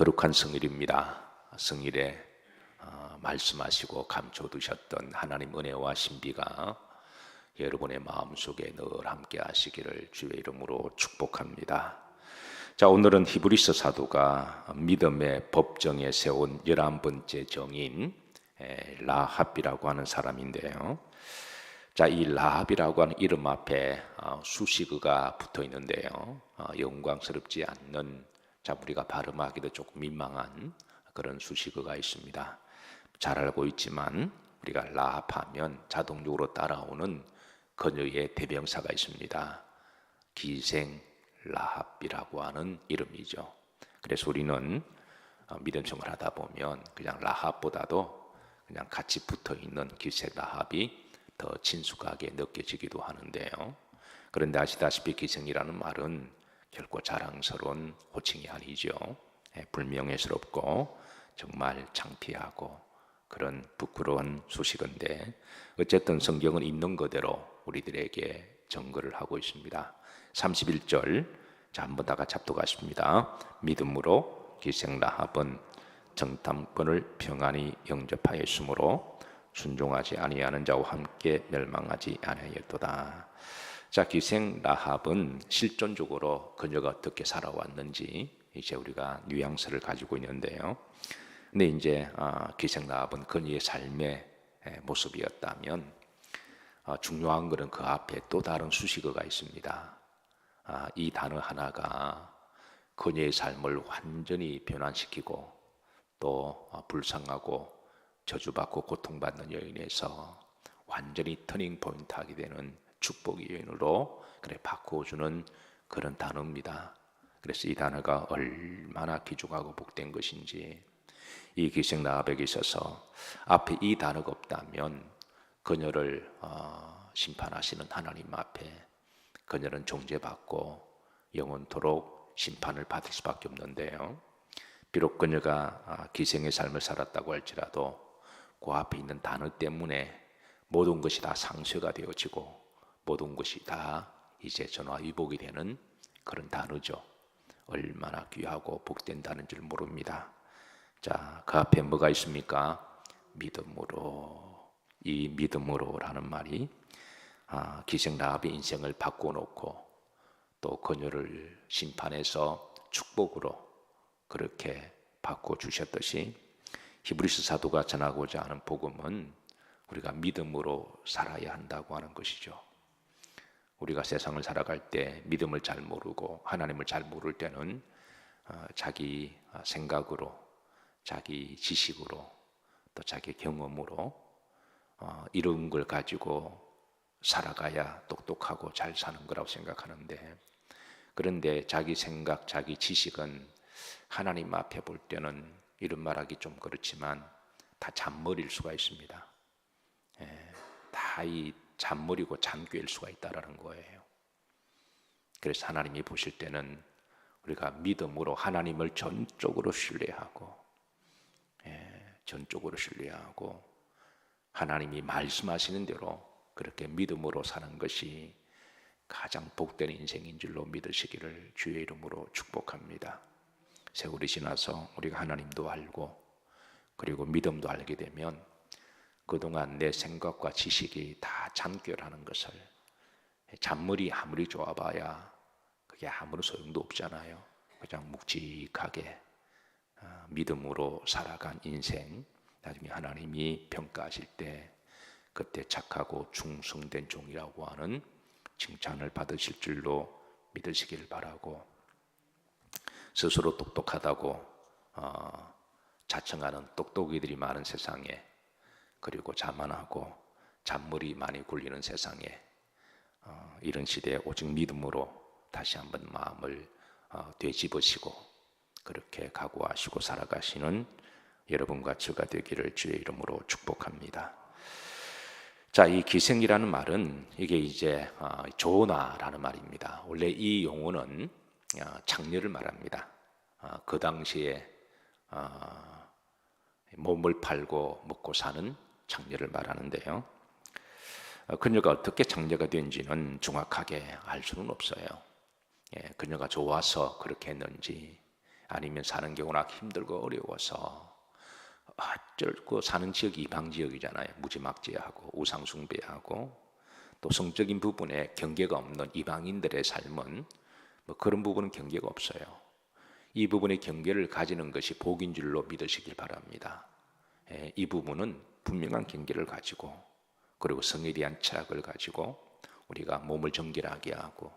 거룩한 성일입니다. 성일에 말씀하시고 감춰두셨던 하나님 은혜와 신비가 여러분의 마음속에 늘 함께 하시기를 주의 이름으로 축복합니다. 자, 오늘은 히브리서 사도가 믿음의 법정에 세운 11번째 정인 라합이라고 하는 사람인데요. 자, 이 라합이라고 하는 이름 앞에 수식어가 붙어 있는데요. 영광스럽지 않는, 자, 우리가 발음하기도 조금 민망한 그런 수식어가 있습니다. 잘 알고 있지만 우리가 라합하면 자동적으로 따라오는 그녀의 대명사가 있습니다. 기생 라합이라고 하는 이름이죠. 그래서 우리는 믿음 생활을 하다 보면 그냥 라합보다도 그냥 같이 붙어 있는 기생 라합이 더 친숙하게 느껴지기도 하는데요. 그런데 아시다시피 기생이라는 말은 결코 자랑스러운 호칭이 아니죠. 불명예스럽고 정말 창피하고 그런 부끄러운 수식어인데, 어쨌든 성경은 있는 그대로 우리들에게 증거를 하고 있습니다. 31절, 자, 한번 다 같이 합독하십니다. 믿음으로 기생 라합은 정탐꾼을 평안히 영접하였으므로 순종하지 아니하는 자와 함께 멸망하지 아니하였도다. 자, 기생 라합은 실존적으로 그녀가 어떻게 살아왔는지 이제 우리가 뉘앙스를 가지고 있는데요. 근데 이제 기생 라합은 그녀의 삶의 모습이었다면, 중요한 것은 그 앞에 또 다른 수식어가 있습니다. 이 단어 하나가 그녀의 삶을 완전히 변환시키고 또 불쌍하고 저주받고 고통받는 여인에서 완전히 터닝 포인트 하게 되는 축복의 여인으로 그래 바꾸어주는 그런 단어입니다. 그래서 이 단어가 얼마나 귀중하고 복된 것인지, 이 기생 라합에게 있어서 앞에 이 단어가 없다면 그녀를 심판하시는 하나님 앞에 그녀는 정죄받고 영원토록 심판을 받을 수밖에 없는데요. 비록 그녀가 기생의 삶을 살았다고 할지라도 그 앞에 있는 단어 때문에 모든 것이 다 상쇄가 되어지고 모든 것이 다 이제 전화위복이 되는 그런 단어죠. 얼마나 귀하고 복된다는 줄 모릅니다. 자, 그 앞에 뭐가 있습니까? 믿음으로. 이 믿음으로라는 말이 기생 라합의 인생을 바꿔놓고 또 그녀를 심판해서 축복으로 그렇게 바꿔주셨듯이, 히브리서 사도가 전하고자 하는 복음은 우리가 믿음으로 살아야 한다고 하는 것이죠. 우리가 세상을 살아갈 때 믿음을 잘 모르고 하나님을 잘 모를 때는 자기 생각으로, 자기 지식으로, 또 자기 경험으로 이런 걸 가지고 살아가야 똑똑하고 잘 사는 거라고 생각하는데, 그런데 자기 생각, 자기 지식은 하나님 앞에 볼 때는 이런 말하기 좀 그렇지만 다 잔머리일 수가 있습니다. 다 이 잔머리고 잔꾀일 수가 있다라는 거예요. 그래서 하나님이 보실 때는 우리가 믿음으로 하나님을 전적으로 신뢰하고, 전적으로 신뢰하고 하나님이 말씀하시는 대로 그렇게 믿음으로 사는 것이 가장 복된 인생인 줄로 믿으시기를 주의 이름으로 축복합니다. 세월이 지나서 우리가 하나님도 알고 그리고 믿음도 알게 되면 그동안 내 생각과 지식이 다 잔꾀라는 것을, 잔머리 아무리 좋아봐야 그게 아무런 소용도 없잖아요. 그냥 묵직하게 믿음으로 살아간 인생, 나중에 하나님이 평가하실 때 그때 착하고 충성된 종이라고 하는 칭찬을 받으실 줄로 믿으시길 바라고, 스스로 똑똑하다고 자청하는 똑똑이들이 많은 세상에, 그리고 자만하고 잔머리 많이 굴리는 세상에, 이런 시대에 오직 믿음으로 다시 한번 마음을 되짚으시고 그렇게 각오하시고 살아가시는 여러분과 저가 되기를 주의 이름으로 축복합니다. 자, 이 기생이라는 말은 이게 이제 조나라는 말입니다. 원래 이 용어는 장녀를 말합니다. 그 당시에 몸을 팔고 먹고 사는 장녀를 말하는데요. 그녀가 어떻게 장녀가 된지는 정확하게 알 수는 없어요. 그녀가 좋아서 그렇게 했는지 아니면 사는 게 워낙 힘들고 어려워서 어쩔 사는 지역이 이방 지역이잖아요. 무지막지하고 우상숭배하고 또 성적인 부분에 경계가 없는 이방인들의 삶은 뭐 그런 부분은 경계가 없어요. 이 부분의 경계를 가지는 것이 복인 줄로 믿으시길 바랍니다. 이 부분은 분명한 경계를 가지고 그리고 성에 대한 철학을 가지고 우리가 몸을 정결하게 하고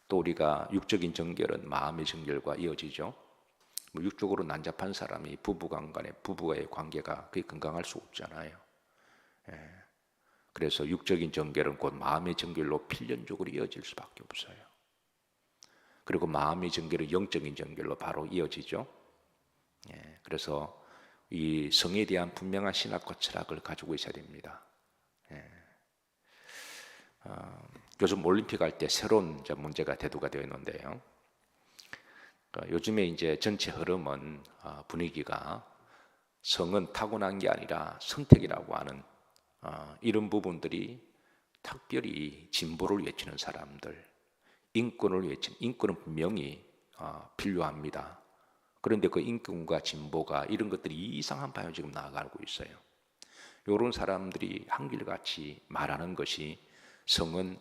또 우리가 육적인 정결은 마음의 정결과 이어지죠. 뭐 육적으로 난잡한 사람이 부부와의 관계가 그게 건강할 수 없잖아요. 그래서 육적인 정결은 곧 마음의 정결로 필연적으로 이어질 수밖에 없어요. 그리고 마음의 정결은 영적인 정결로 바로 이어지죠. 그래서 이 성에 대한 분명한 신학과 철학을 가지고 있어야 됩니다. 요즘 올림픽 할 때 새로운 문제가 대두가 되어 있는데요. 요즘에 이제 전체 흐름은 분위기가 성은 타고난 게 아니라 선택이라고 하는 이런 부분들이 특별히 진보를 외치는 사람들, 인권은 분명히 필요합니다. 그런데 그 인권과 진보가 이런 것들이 이상한 방향으로 지금 나아가고 있어요. 이런 사람들이 한결같이 말하는 것이 성은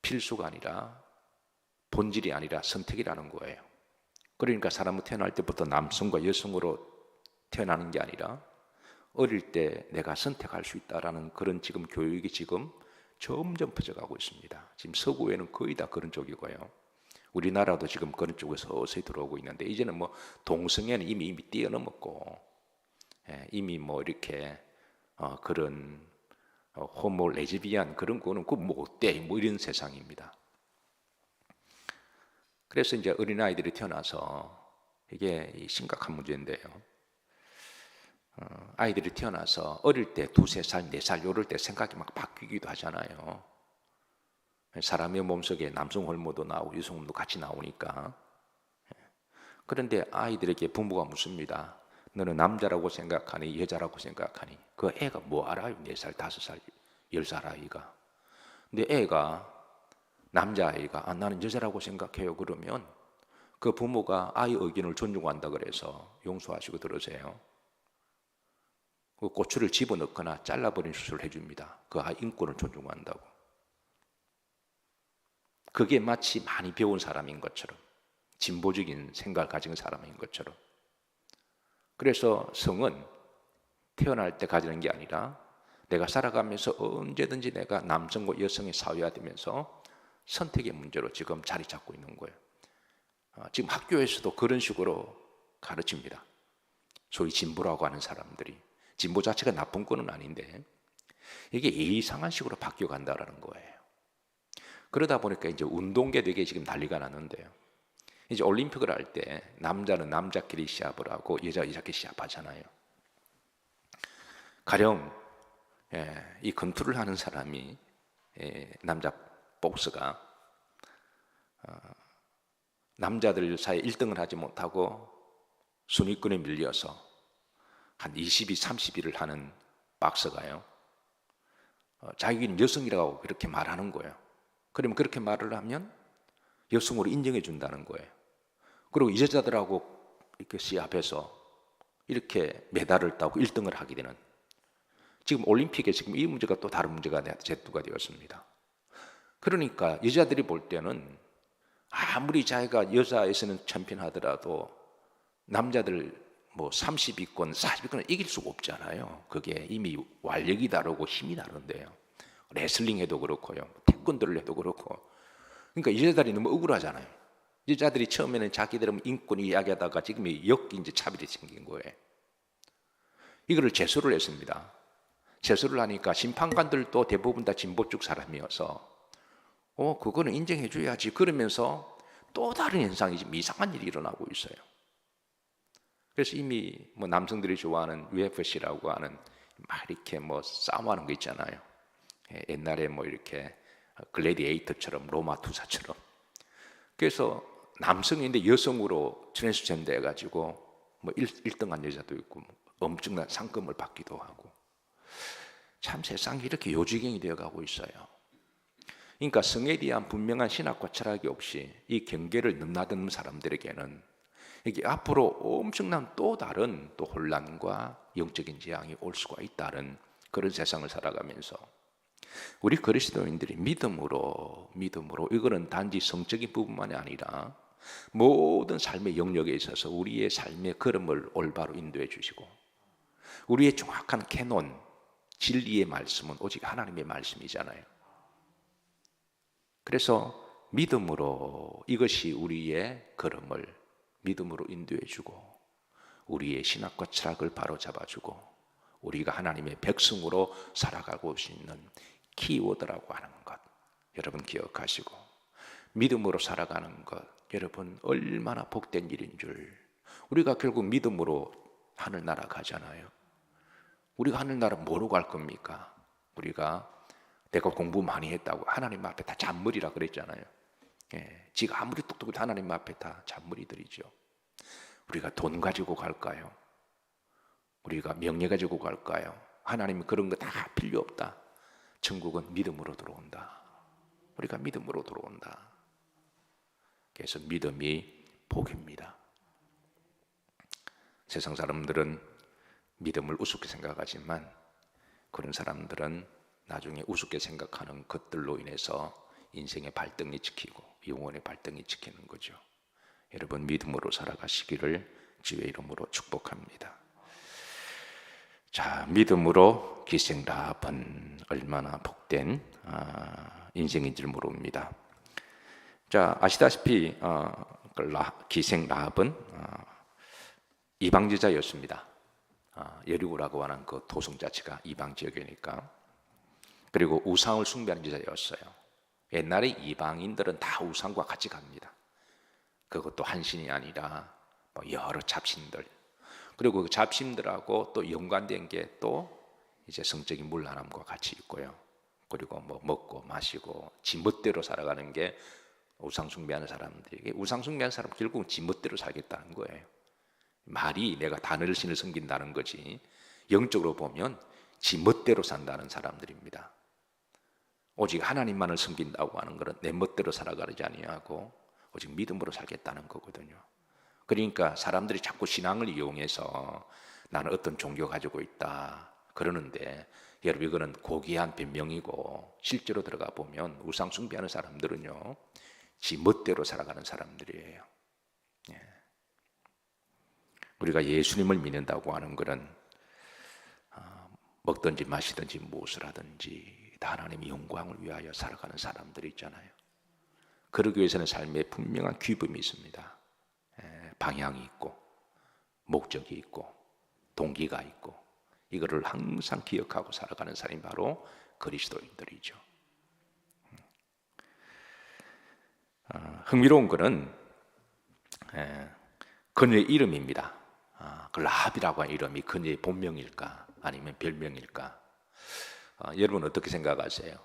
필수가 아니라 본질이 아니라 선택이라는 거예요. 그러니까 사람은 태어날 때부터 남성과 여성으로 태어나는 게 아니라 어릴 때 내가 선택할 수 있다라는 그런 지금 교육이 지금 점점 퍼져가고 있습니다. 지금 서구에는 거의 다 그런 쪽이고요. 우리나라도 지금 그런 쪽에서 서서히 들어오고 있는데 이제는 뭐 동성애는 이미 뛰어넘었고 이미 뭐 이렇게 그런 호모 레즈비안 그런 거는 그 뭐 어때 뭐 이런 세상입니다. 그래서 이제 어린아이들이 태어나서 이게 심각한 문제인데요. 아이들이 태어나서 어릴 때 2, 3살, 4살 이럴 때 생각이 막 바뀌기도 하잖아요. 사람의 몸속에 남성 호르몬도 나오고 여성 호르몬도 같이 나오니까. 그런데 아이들에게 부모가 묻습니다. 너는 남자라고 생각하니 여자라고 생각하니? 그 애가 뭐 알아요? 4살, 5살, 10살 아이가. 근데 애가 남자아이가 나는 여자라고 생각해요 그러면 그 부모가 아이 의견을 존중한다 그래서 용서하시고 들으세요. 그 고추를 집어넣거나 잘라버리는 수술을 해줍니다. 그 아이 인권을 존중한다고. 그게 마치 많이 배운 사람인 것처럼 진보적인 생각을 가진 사람인 것처럼. 그래서 성은 태어날 때 가지는 게 아니라 내가 살아가면서 언제든지 내가 남성과 여성의 사회가 되면서 선택의 문제로 지금 자리 잡고 있는 거예요. 지금 학교에서도 그런 식으로 가르칩니다. 소위 진보라고 하는 사람들이. 진보 자체가 나쁜 거는 아닌데 이게 이상한 식으로 바뀌어 간다라는 거예요. 그러다 보니까 이제 운동계 되게 지금 난리가 났는데요. 이제 올림픽을 할 때 남자는 남자끼리 시합을 하고 여자끼리 시합하잖아요. 가령 이 권투를 하는 사람이 남자 복서가 남자들 사이에 1등을 하지 못하고 순위권에 밀려서 한 22, 30위를 하는 박서가요. 자기는 여성이라고 그렇게 말하는 거예요. 그러면 그렇게 말을 하면 여성으로 인정해 준다는 거예요. 그리고 이 여자들하고 이렇게 시합해서 이렇게 메달을 따고 1등을 하게 되는 지금 올림픽에 지금 이 문제가 또 다른 문제가 제도가 되었습니다. 그러니까 여자들이 볼 때는 아무리 자기가 여자에서는 챔피언하더라도 남자들 뭐 30위권, 40위권을 이길 수가 없잖아요. 그게 이미 완력이 다르고 힘이 다른데요. 레슬링해도 그렇고요, 태권도를 해도 그렇고. 그러니까 여자들이 너무 억울하잖아요. 여자들이 처음에는 자기들은 인권 이야기하다가 지금 이제 차별이 생긴 거예요. 이거를 제소를 했습니다. 제소를 하니까 심판관들도 대부분 다 진보 쪽 사람이어서 그거는 인정해 줘야지 그러면서 또 다른 현상이 지금 이상한 일이 일어나고 있어요. 그래서 이미 뭐 남성들이 좋아하는 UFC라고 하는 막 이렇게 뭐 싸움하는 거 있잖아요. 옛날에 뭐 이렇게 글래디에이터처럼 로마 투사처럼. 그래서 남성인데 여성으로 트랜스젠더 해가지고 뭐 1등한 여자도 있고 엄청난 상금을 받기도 하고. 참 세상이 이렇게 요지경이 되어가고 있어요. 그러니까 성에 대한 분명한 신학과 철학이 없이 이 경계를 넘나드는 사람들에게는 이게 앞으로 엄청난 또 다른 또 혼란과 영적인 재앙이 올 수가 있다는 그런 세상을 살아가면서 우리 그리스도인들이 믿음으로 이거는 단지 성적인 부분만이 아니라 모든 삶의 영역에 있어서 우리의 삶의 걸음을 올바로 인도해 주시고 우리의 정확한 캐논, 진리의 말씀은 오직 하나님의 말씀이잖아요. 그래서 믿음으로 이것이 우리의 걸음을 믿음으로 인도해 주고 우리의 신학과 철학을 바로 잡아주고 우리가 하나님의 백성으로 살아가고 있는 키워드라고 하는 것 여러분 기억하시고 믿음으로 살아가는 것 여러분 얼마나 복된 일인 줄. 우리가 결국 믿음으로 하늘나라 가잖아요. 우리가 하늘나라 뭐로 갈 겁니까? 우리가 내가 공부 많이 했다고 하나님 앞에 다 잔머리라 그랬잖아요. 지가 아무리 똑똑해도 하나님 앞에 다 잔머리들이죠. 우리가 돈 가지고 갈까요? 우리가 명예 가지고 갈까요? 하나님은 그런 거 다 필요 없다. 천국은 믿음으로 들어온다. 우리가 믿음으로 들어온다. 그래서 믿음이 복입니다. 세상 사람들은 믿음을 우습게 생각하지만 그런 사람들은 나중에 우습게 생각하는 것들로 인해서 인생의 발등이 찍히고 영혼의 발등이 찍히는 거죠. 여러분 믿음으로 살아가시기를 주의 이름으로 축복합니다. 자, 믿음으로 기생 라합은 얼마나 복된 인생인지를 모릅니다. 자, 아시다시피 기생 라합은 이방지자였습니다. 여리고라고 하는 그 도성 자체가 이방 지역이니까. 그리고 우상을 숭배하는 지자였어요. 옛날에 이방인들은 다 우상과 같이 갑니다. 그것도 한 신이 아니라 여러 잡신들. 그리고 그 잡신들하고 또 연관된 게 또 이제 성적인 문란함과 같이 있고요. 그리고 뭐 먹고 마시고 지 멋대로 살아가는 게 우상 숭배하는 사람들에게 우상 숭배하는 사람 결국은 지 멋대로 살겠다는 거예요. 말이 내가 다른 신을 섬긴다는 거지 영적으로 보면 지 멋대로 산다는 사람들입니다. 오직 하나님만을 섬긴다고 하는 것은 내 멋대로 살아가지 아니하고 오직 믿음으로 살겠다는 거거든요. 그러니까 사람들이 자꾸 신앙을 이용해서 나는 어떤 종교 가지고 있다 그러는데 여러분 이거는 고귀한 변명이고 실제로 들어가 보면 우상 숭배하는 사람들은요 지 멋대로 살아가는 사람들이에요. 우리가 예수님을 믿는다고 하는 것은 먹든지 마시든지 무엇을 하든지 다 하나님의 영광을 위하여 살아가는 사람들이 있잖아요. 그러기 위해서는 삶에 분명한 규범이 있습니다. 방향이 있고 목적이 있고 동기가 있고 이거를 항상 기억하고 살아가는 사람이 바로 그리스도인들이죠. 흥미로운 것은 그녀의 이름입니다. 그 라합이라고 하는 이름이 그녀의 본명일까 아니면 별명일까? 여러분 어떻게 생각하세요?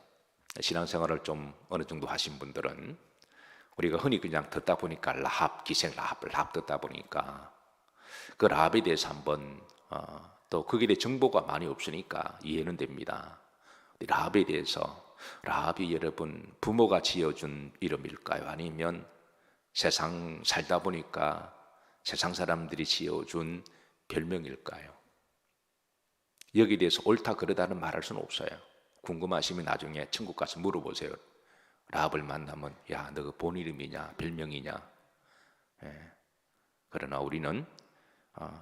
신앙생활을 좀 어느 정도 하신 분들은 우리가 흔히 그냥 듣다 보니까 라합, 기생 라합 듣다 보니까 그 라합에 대해서 한번 또 거기에 대해 정보가 많이 없으니까 이해는 됩니다. 라합에 대해서 라합이 여러분 부모가 지어준 이름일까요? 아니면 세상 살다 보니까 세상 사람들이 지어준 별명일까요? 여기에 대해서 옳다 그르다는 말할 수는 없어요. 궁금하시면 나중에 천국 가서 물어보세요. 라합을 만나면 야, 너 본 이름이냐 별명이냐. 그러나 우리는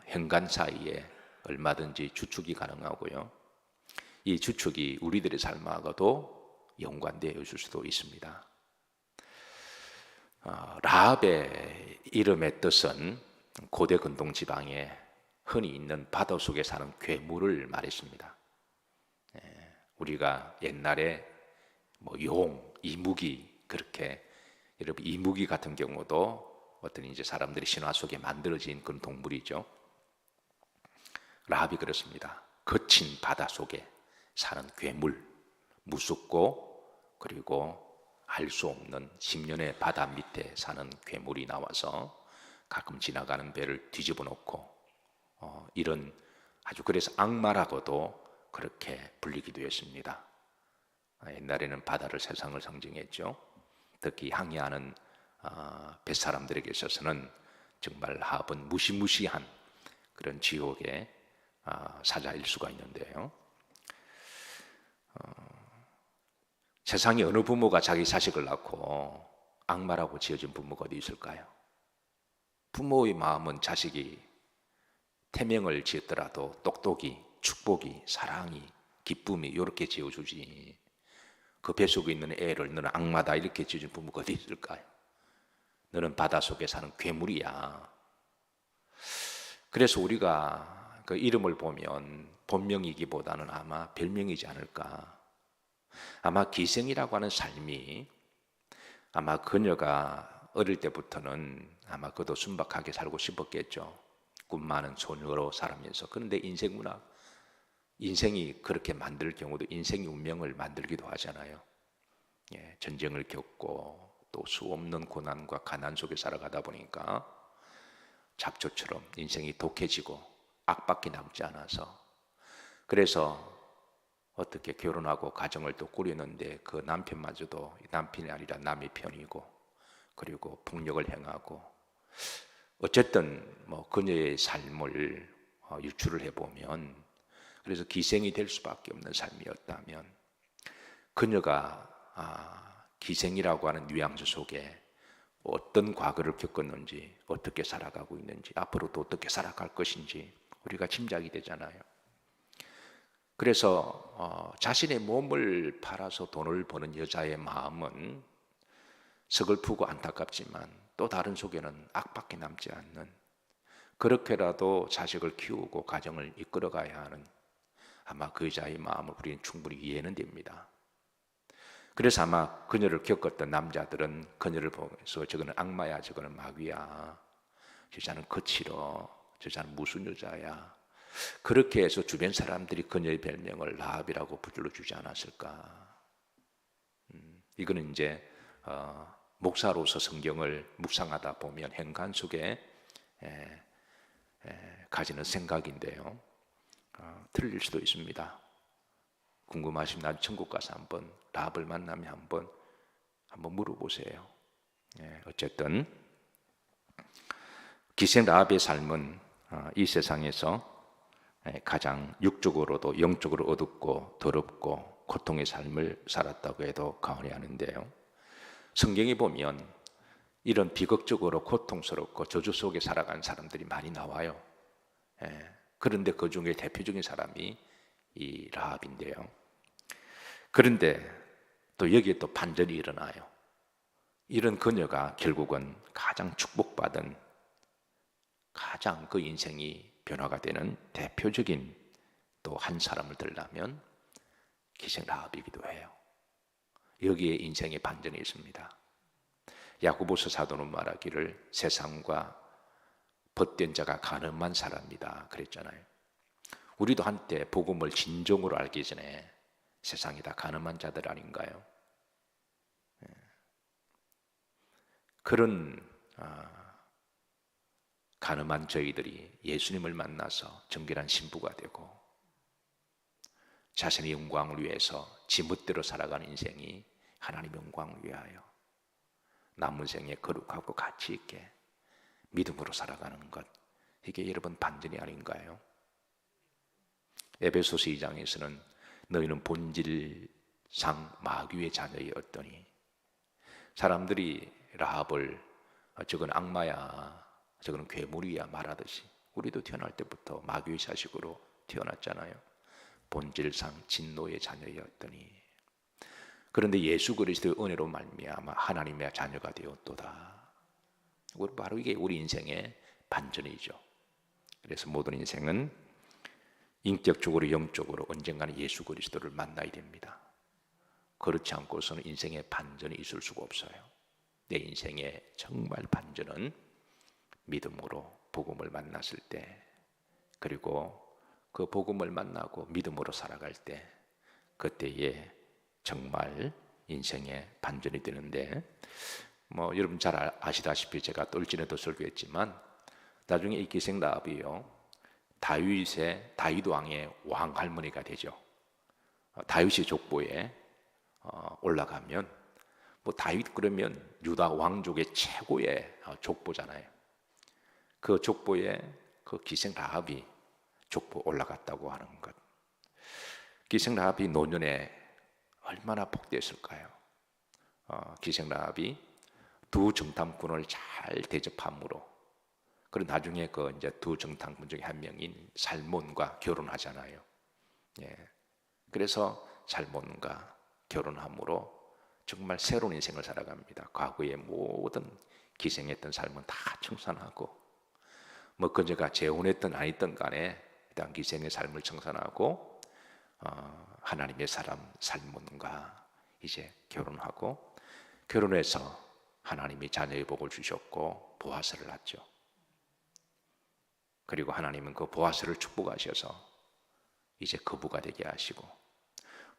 현관 사이에 얼마든지 추측이 가능하고요. 이 추측이 우리들의 삶하고도 연관되어 있을 수도 있습니다. 라합의 이름의 뜻은 고대 근동 지방에 흔히 있는 바다 속에 사는 괴물을 말했습니다. 우리가 옛날에 뭐 용, 이무기 그렇게 여러분 이무기 같은 경우도 어떤 이제 사람들이 신화 속에 만들어진 그런 동물이죠. 라합이 그렇습니다. 거친 바다 속에 사는 괴물, 무섭고 그리고 알 수 없는 10년의 바다 밑에 사는 괴물이 나와서 가끔 지나가는 배를 뒤집어 놓고 이런 아주 그래서 악마라고도 그렇게 불리기도 했습니다. 옛날에는 바다를 세상을 상징했죠. 특히 항해하는 뱃사람들에게 있어서는 정말 라합은 무시무시한 그런 지옥의 사자일 수가 있는데요. 세상에 어느 부모가 자기 자식을 낳고 악마라고 지어진 부모가 어디 있을까요? 부모의 마음은 자식이 태명을 지었더라도 똑똑이, 축복이, 사랑이, 기쁨이 이렇게 지어주지, 그 뱃속에 있는 애를 너는 악마다 이렇게 지어준 부모가 어디 있을까요? 너는 바닷속에 사는 괴물이야. 그래서 우리가 그 이름을 보면 본명이기보다는 아마 별명이지 않을까. 아마 기생이라고 하는 삶이, 아마 그녀가 어릴 때부터는 아마 그도 순박하게 살고 싶었겠죠. 꿈 많은 소녀로 살아면서. 그런데 인생이 그렇게 만들 경우도 인생의 운명을 만들기도 하잖아요. 예, 전쟁을 겪고 또 수없는 고난과 가난 속에 살아가다 보니까 잡초처럼 인생이 독해지고 악밖에 남지 않아서, 그래서 어떻게 결혼하고 가정을 또 꾸리는데 그 남편마저도 남편이 아니라 남의 편이고, 그리고 폭력을 행하고, 어쨌든 뭐 그녀의 삶을 유추를 해보면, 그래서 기생이 될 수밖에 없는 삶이었다면, 그녀가 기생이라고 하는 뉘앙스 속에 어떤 과거를 겪었는지, 어떻게 살아가고 있는지, 앞으로도 어떻게 살아갈 것인지 우리가 짐작이 되잖아요. 그래서 자신의 몸을 팔아서 돈을 버는 여자의 마음은 서글프고 안타깝지만 또 다른 속에는 악밖에 남지 않는, 그렇게라도 자식을 키우고 가정을 이끌어가야 하는 아마 그 여자의 마음을 우리는 충분히 이해는 됩니다. 그래서 아마 그녀를 겪었던 남자들은 그녀를 보면서 저거는 악마야, 저거는 마귀야, 저자는 거칠어, 저자는 무슨 여자야, 그렇게 해서 주변 사람들이 그녀의 별명을 라합이라고 불러주지 않았을까. 이거는 이제 목사로서 성경을 묵상하다 보면 행간 속에 가지는 생각인데요. 틀릴 수도 있습니다. 궁금하시면 나중에 천국 가서 한번 라합을 만나면 한번 물어보세요. 어쨌든 기생 라합의 삶은 이 세상에서 가장 육적으로도 영적으로 어둡고 더럽고 고통의 삶을 살았다고 해도 과언이 아닌데요. 성경에 보면 이런 비극적으로 고통스럽고 저주 속에 살아간 사람들이 많이 나와요. 그런데 그 중에 대표적인 사람이 이 라합인데요. 그런데 또 여기에 또 반전이 일어나요. 이런 그녀가 결국은 가장 축복받은, 가장 그 인생이 변화가 되는 대표적인 또 한 사람을 들라면 기생 라합이기도 해요. 여기에 인생의 반전이 있습니다. 야고보서 사도는 말하기를 세상과 벗된 자가 가늠한 사람이다 그랬잖아요. 우리도 한때 복음을 진정으로 알기 전에 세상이 다 가늠한 자들 아닌가요? 그런 가늠한 저희들이 예수님을 만나서 정결한 신부가 되고 자신의 영광을 위해서 지멋대로 살아가는 인생이 하나님의 영광을 위하여 남은 생에 거룩하고 가치 있게 믿음으로 살아가는 것, 이게 여러분 반전이 아닌가요? 에베소서 2장에서는 너희는 본질상 마귀의 자녀였더니, 사람들이 라합을 저건 악마야, 저건 괴물이야 말하듯이 우리도 태어날 때부터 마귀의 자식으로 태어났잖아요. 본질상 진노의 자녀였더니, 그런데 예수 그리스도의 은혜로 말미암아 하나님의 자녀가 되었도다. 바로 이게 우리 인생의 반전이죠. 그래서 모든 인생은 인격적으로 영적으로 언젠가는 예수 그리스도를 만나야 됩니다. 그렇지 않고서는 인생의 반전이 있을 수가 없어요. 내 인생의 정말 반전은 믿음으로 복음을 만났을 때, 그리고 그 복음을 만나고 믿음으로 살아갈 때, 그때에 정말 인생의 반전이 되는데, 여러분 잘 아시다시피 제가 또 일전에도 설교했지만 나중에 이 기생 라합이요, 다윗 왕의 왕 할머니가 되죠. 다윗의 족보에 올라가면 다윗 그러면 유다 왕족의 최고의 족보잖아요. 그 족보에 그 기생 라합이 족보 올라갔다고 하는 것. 기생 라합이 노년에 얼마나 복되었을까요? 기생 라합이 두 정탐꾼을 잘 대접함으로, 그리고 나중에 그 이제 두 정탐꾼 중에 한 명인 살몬과 결혼하잖아요. 예. 그래서 살몬과 결혼함으로 정말 새로운 인생을 살아갑니다. 과거의 모든 기생했던 삶은 다 청산하고, 뭐 그제가 재혼했던 아니든 간에 일단 기생의 삶을 청산하고 하나님의 사람 살몬과 이제 결혼하고, 결혼해서 하나님이 자녀의 복을 주셨고 보아스를 낳죠. 그리고 하나님은 그 보아스를 축복하셔서 이제 거부가 되게 하시고,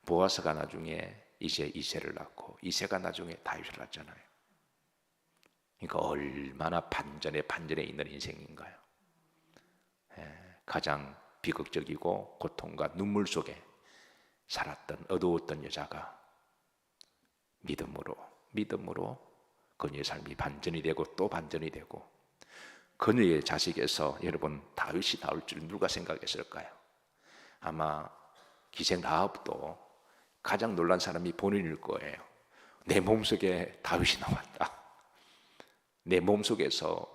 보아스가 나중에 이제 이새를 낳고, 이새가 나중에 다윗을 낳잖아요. 그러니까 얼마나 반전에 있는 인생인가요? 가장 비극적이고 고통과 눈물 속에 살았던 어두웠던 여자가 믿음으로 그녀의 삶이 반전이 되고 또 반전이 되고, 그녀의 자식에서 여러분 다윗이 나올 줄 누가 생각했을까요? 아마 기생 라합도 가장 놀란 사람이 본인일 거예요. 내 몸속에 다윗이 나왔다. 내 몸속에서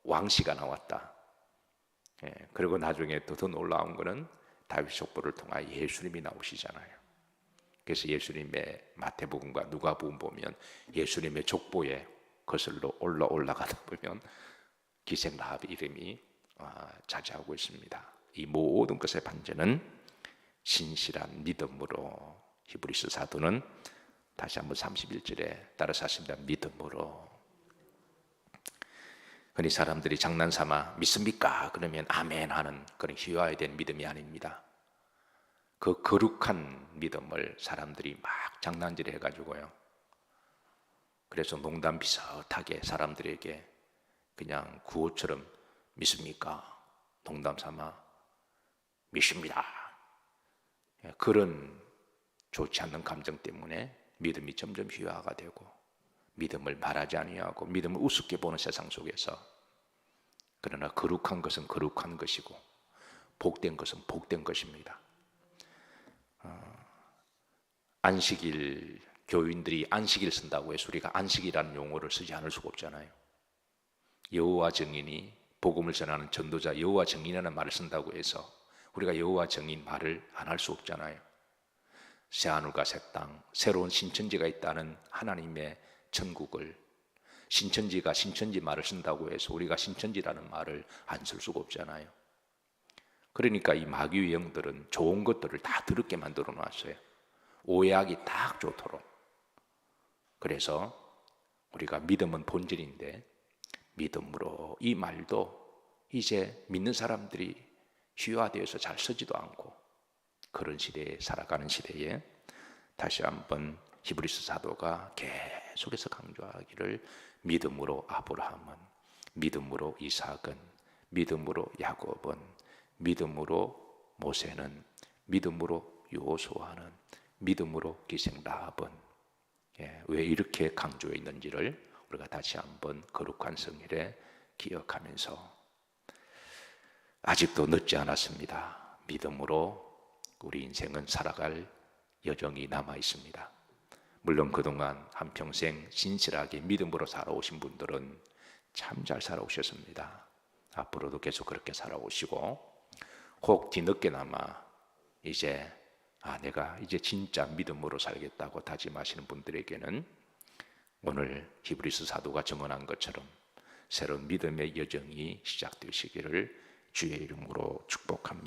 왕씨가 나왔다. 그리고 나중에 또 더 놀라운 거는 다윗 족보를 통하여 예수님이 나오시잖아요. 그래서 예수님의 마태복음과 누가복음 보면 예수님의 족보에 거슬러 올라가다 보면 기생 라합의 이름이 자자하고 있습니다. 이 모든 것의 반전은 신실한 믿음으로, 히브리서 사도는 다시 한번 31절에 따라서 하십니다. 믿음으로. 흔히 사람들이 장난삼아 믿습니까? 그러면 아멘 하는 그런 희화에 대한 믿음이 아닙니다. 그 거룩한 믿음을 사람들이 막 장난질 해가지고요, 그래서 농담 비슷하게 사람들에게 그냥 구호처럼 믿습니까? 농담 삼아 믿습니다. 그런 좋지 않는 감정 때문에 믿음이 점점 희화가 되고, 믿음을 말하지 아니하고 믿음을 우습게 보는 세상 속에서, 그러나 거룩한 것은 거룩한 것이고 복된 것은 복된 것입니다. 안식일, 교인들이 안식일 쓴다고 해서 우리가 안식이라는 용어를 쓰지 않을 수가 없잖아요. 여호와 증인이 복음을 전하는 전도자 여호와 증인이라는 말을 쓴다고 해서 우리가 여호와 증인 말을 안 할 수 없잖아요. 새하늘과 새 땅, 새로운 신천지가 있다는 하나님의 천국을, 신천지가 신천지 말을 쓴다고 해서 우리가 신천지라는 말을 안 쓸 수가 없잖아요. 그러니까 이 마귀의 영들은 좋은 것들을 다 더럽게 만들어 놨어요. 오해하기 딱 좋도록. 그래서 우리가 믿음은 본질인데, 믿음으로 이 말도 이제 믿는 사람들이 희화되어서 잘 쓰지도 않고, 그런 시대에 살아가는 시대에 다시 한번 히브리서 사도가 계속해서 강조하기를, 믿음으로 아브라함은, 믿음으로 이삭은, 믿음으로 야곱은, 믿음으로 모세는, 믿음으로 여호수아는, 믿음으로 기생 라합은, 왜 이렇게 강조해 있는지를 우리가 다시 한번 거룩한 성일에 기억하면서, 아직도 늦지 않았습니다. 믿음으로 우리 인생은 살아갈 여정이 남아 있습니다. 물론 그동안 한평생 신실하게 믿음으로 살아오신 분들은 참 잘 살아오셨습니다. 앞으로도 계속 그렇게 살아오시고, 혹 뒤늦게나마 이제 내가 이제 진짜 믿음으로 살겠다고 다짐하시는 분들에게는 오늘 히브리서 사도가 증언한 것처럼 새로운 믿음의 여정이 시작되시기를 주의 이름으로 축복합니다.